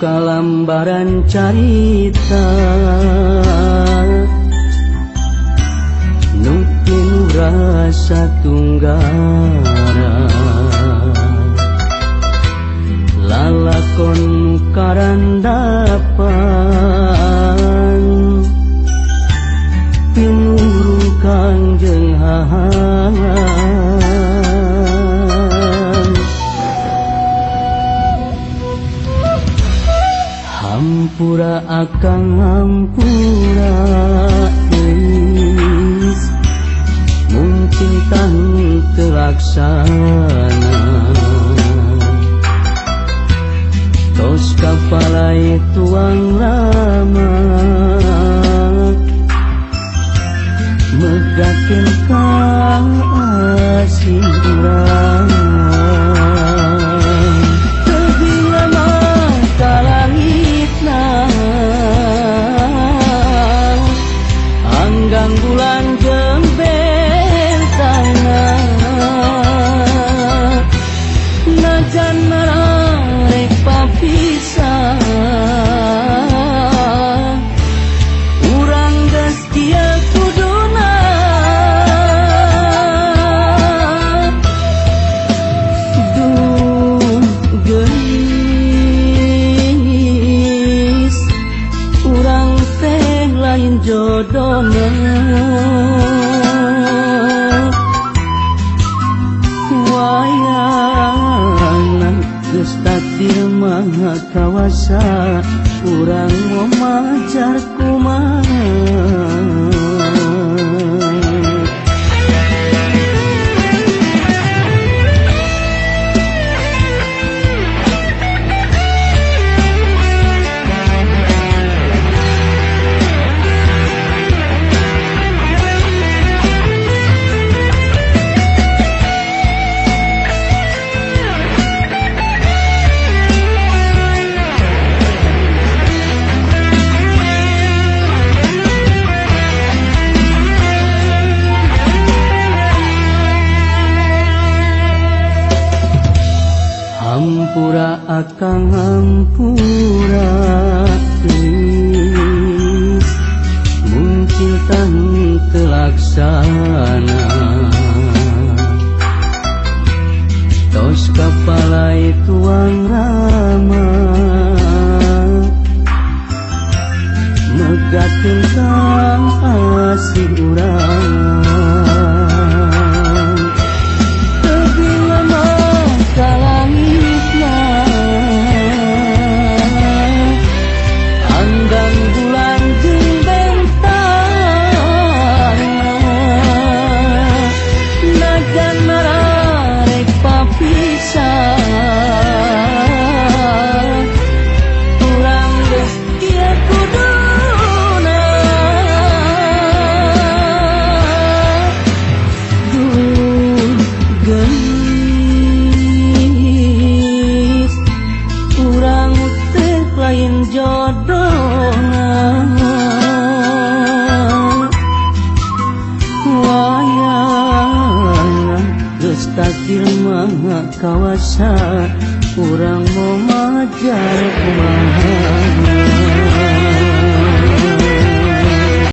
kalambaran carita nu penuh rasa tunggara lalakon karandapan pinurung kangjeng hampura akang hampura geus mun cinta terlaksana tos kapalai tuang lama megakeun kang asing urang teuing lama ka langitna anggang bulan jeung bentangna najan nararek papisah urang geus kieu kuduna duh geulis urang teh lain jodohna wayang geus takdir maha kawasa urang mau majar kumaha hampura akang hampura geus mun cinta terlaksana tos kapalai tuang rama megakeun kang asing urang teuing lama ka langitna anggang bulan jeung bentangna najan nararek papisah urang geus kieu kuduna duh geulis urang teh lain jodohna wayang geus takdir maha kawasa urang mau majar kumaha